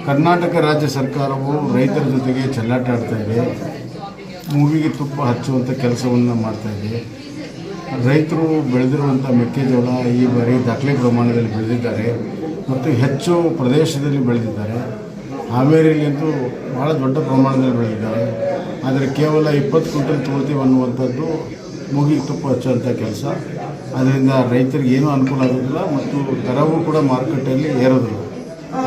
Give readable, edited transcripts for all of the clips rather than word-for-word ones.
ಕರ್ನಾಟಕ ರಾಜ್ಯ ಸರ್ಕಾರವು ರೈತರ ಜೊತೆಗೆ ಚೆಲ್ಲಾಟ ಆಡ್ತಾ ಇದೆ. ಮೂಗಿಗೆ ತುಪ್ಪ ಹಚ್ಚುವಂಥ ಕೆಲಸವನ್ನು ಮಾಡ್ತಾಯಿದೆ. ರೈತರು ಬೆಳೆದಿರುವಂಥ ಮೆಕ್ಕೆಜೋಳ ಈ ಬಾರಿ ದಾಖಲೆ ಪ್ರಮಾಣದಲ್ಲಿ ಬೆಳೆದಿದ್ದಾರೆ ಮತ್ತು ಹೆಚ್ಚು ಪ್ರದೇಶದಲ್ಲಿ ಬೆಳೆದಿದ್ದಾರೆ. ಹಾವೇರಿಯಲ್ಲಂತೂ ಭಾಳ ದೊಡ್ಡ ಪ್ರಮಾಣದಲ್ಲಿ ಬೆಳೆದಿದ್ದಾರೆ. ಆದರೆ ಕೇವಲ 20 ಕ್ವಿಂಟಲ್ ತೊಗೊಳ್ತೀವಿ ಅನ್ನುವಂಥದ್ದು ಮೂಗಿಗೆ ತುಪ್ಪ ಹಚ್ಚುವಂಥ ಕೆಲಸ. ಅದರಿಂದ ರೈತರಿಗೆ ಏನೂ ಅನುಕೂಲ ಆಗೋದಿಲ್ಲ ಮತ್ತು ದರವೂ ಕೂಡ ಮಾರುಕಟ್ಟೆಯಲ್ಲಿ ಏರೋದಿಲ್ಲ.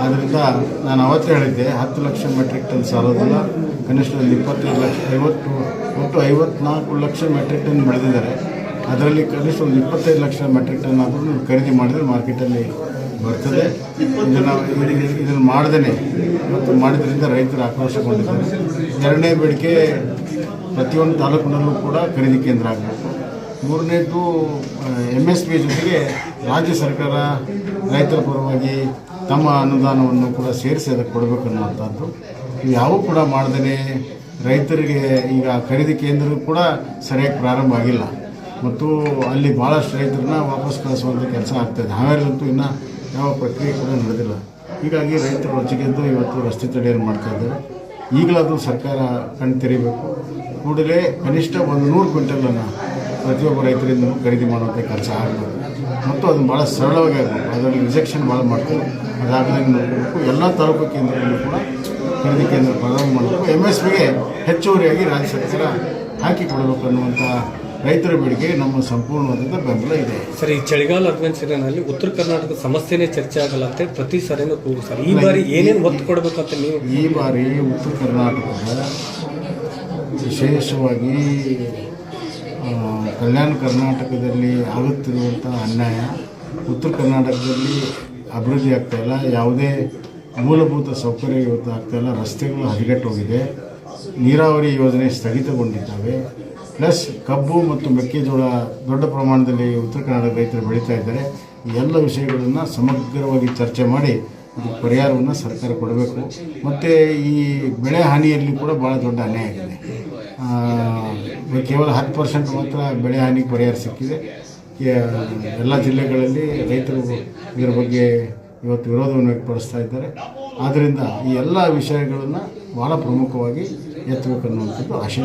ಆದ್ದರಿಂದ ನಾನು ಅವತ್ತೇ ಹೇಳಿದ್ದೆ 10 ಲಕ್ಷ ಮೆಟ್ರಿಕ್ ಟನ್ ಸಾಲೋದಿಲ್ಲ, ಕನಿಷ್ಠ 25 ಲಕ್ಷ, ಒಟ್ಟು 54 ಲಕ್ಷ ಮೆಟ್ರಿಕ್ ಟನ್ ಬೆಳೆದಿದ್ದಾರೆ. ಅದರಲ್ಲಿ ಕನಿಷ್ಠ 25 ಲಕ್ಷ ಮೆಟ್ರಿಕ್ ಟನ್ ಆದರೂ ಖರೀದಿ ಮಾಡಿದರೆ ಮಾರ್ಕೆಟಲ್ಲಿ ಬರ್ತದೆ. ಇದನ್ನು ಮಾಡ್ದೇ ಇವತ್ತು ಮಾಡಿದ್ರಿಂದ ರೈತರು ಆಕ್ರೋಶಗೊಂಡಿದ್ದಾರೆ. ಎರಡನೇ ಬೇಡಿಕೆ ಪ್ರತಿಯೊಂದು ತಾಲೂಕಿನಲ್ಲೂ ಕೂಡ ಖರೀದಿ ಕೇಂದ್ರ ಆಗಬೇಕು. ಮೂರನೇದು MSP ಜೊತೆಗೆ ರಾಜ್ಯ ಸರ್ಕಾರ ರೈತರ ಪರವಾಗಿ ತಮ್ಮ ಅನುದಾನವನ್ನು ಕೂಡ ಸೇರಿಸಿ ಅದಕ್ಕೆ ಕೊಡಬೇಕನ್ನುವಂಥದ್ದು. ಯಾವೂ ಕೂಡ ಮಾಡ್ದೇ ರೈತರಿಗೆ ಈಗ ಖರೀದಿ ಕೇಂದ್ರ ಕೂಡ ಸರಿಯಾಗಿ ಪ್ರಾರಂಭ ಆಗಿಲ್ಲ ಮತ್ತು ಅಲ್ಲಿ ಭಾಳಷ್ಟು ರೈತರನ್ನ ವಾಪಸ್ ಕಳಿಸುವಂಥ ಕೆಲಸ ಆಗ್ತಾಯಿದೆ. ಹಾವೇರಿಯಂತೂ ಇನ್ನೂ ಯಾವ ಪ್ರಕ್ರಿಯೆ ಕೂಡ ನಡೆದಿಲ್ಲ. ಹೀಗಾಗಿ ರೈತರು ರೊಚ್ಚಿಗೆದ್ದು ಇವತ್ತು ರಸ್ತೆ ತಡೆಯನ್ನು ಮಾಡ್ತಾಯಿದ್ದಾರೆ. ಈಗಲಾದರೂ ಸರ್ಕಾರ ಕಣ್ಣು ತೆರೀಬೇಕು. ಕೂಡಲೇ ಕನಿಷ್ಠ 100 ಕ್ವಿಂಟಲನ್ನು ಪ್ರತಿಯೊಬ್ಬ ರೈತರಿಂದ ಖರೀದಿ ಮಾಡುವಂಥ ಕೆಲಸ ಆಗಬೇಕು ಮತ್ತು ಅದು ಭಾಳ ಸರಳವಾಗಿ ಆಗಬೇಕು. ಅದರಲ್ಲಿ ರಿಜೆಕ್ಷನ್ ಭಾಳ ಮಾಡಬೇಕು. ಅದಾಗದೇ ನೋಡಬೇಕು. ಎಲ್ಲ ತಾಲೂಕು ಕೇಂದ್ರದಲ್ಲೂ ಕೂಡ ಖರೀದಿ ಕೇಂದ್ರ ಪ್ರಾರಂಭ ಮಾಡಬೇಕು. MSPಗೆ ಹೆಚ್ಚುವರಿಯಾಗಿ ರಾಜ್ಯ ಸರ್ಕಾರ ಹಾಕಿಕೊಡಬೇಕು ಅನ್ನುವಂಥ ರೈತರ ಬೇಡಿಕೆ ನಮ್ಮ ಸಂಪೂರ್ಣವಾದಂಥ ಬೆಂಬಲ ಇದೆ. ಸರ್, ಈ ಚಳಿಗಾಲ ಅಡ್ವೆಂಚರಿನಲ್ಲಿ ಉತ್ತರ ಕರ್ನಾಟಕದ ಸಮಸ್ಯೆನೇ ಚರ್ಚೆ ಆಗಲ್ಲ ಅಂತ ಪ್ರತಿ ಸಾರಿನೂ ಕೂಗು ಸರ್. ಈ ಬಾರಿ ಏನೇನು ಒತ್ತು ಕೊಡಬೇಕಂತ ನೀವು? ಈ ಬಾರಿ ಉತ್ತರ ಕರ್ನಾಟಕದ ವಿಶೇಷವಾಗಿ ಕಲ್ಯಾಣ ಕರ್ನಾಟಕದಲ್ಲಿ ಆಗುತ್ತಿರುವಂಥ ಅನ್ಯಾಯ, ಉತ್ತರ ಕರ್ನಾಟಕದಲ್ಲಿ ಅಭಿವೃದ್ಧಿ ಆಗ್ತಾಯಿಲ್ಲ, ಯಾವುದೇ ಮೂಲಭೂತ ಸೌಕರ್ಯ ಇವತ್ತು ಆಗ್ತಾಯಿಲ್ಲ, ರಸ್ತೆಗಳು ಹದಗೆಟ್ಟು ಹೋಗಿದೆ, ನೀರಾವರಿ ಯೋಜನೆ ಸ್ಥಗಿತಗೊಂಡಿದ್ದಾವೆ, ಪ್ಲಸ್ ಕಬ್ಬು ಮತ್ತು ಮೆಕ್ಕೆಜೋಳ ದೊಡ್ಡ ಪ್ರಮಾಣದಲ್ಲಿ ಉತ್ತರ ಕನ್ನಡ ರೈತರು ಬೆಳೀತಾ ಇದ್ದಾರೆ. ಈ ಎಲ್ಲ ವಿಷಯಗಳನ್ನು ಸಮಗ್ರವಾಗಿ ಚರ್ಚೆ ಮಾಡಿ ಅದಕ್ಕೆ ಪರಿಹಾರವನ್ನು ಸರ್ಕಾರ ಕೊಡಬೇಕು. ಮತ್ತು ಈ ಬೆಳೆ ಹಾನಿಯಲ್ಲಿ ಕೂಡ ಭಾಳ ದೊಡ್ಡ ಅನ್ಯಾಯ ಆಗಿದೆ. ಕೇವಲ 10% ಮಾತ್ರ ಬೆಳೆ ಹಾನಿಗೆ ಪರಿಹಾರ ಸಿಕ್ಕಿದೆ. ಎಲ್ಲ ಜಿಲ್ಲೆಗಳಲ್ಲಿ ರೈತರು ಇದರ ಬಗ್ಗೆ ಇವತ್ತು ವಿರೋಧವನ್ನು ವ್ಯಕ್ತಪಡಿಸ್ತಾ ಇದ್ದಾರೆ. ಆದ್ದರಿಂದ ಈ ಎಲ್ಲ ವಿಷಯಗಳನ್ನು ಭಾಳ ಪ್ರಮುಖವಾಗಿ ಎತ್ತಬೇಕನ್ನುವಂಥದ್ದು ಆಶೆ.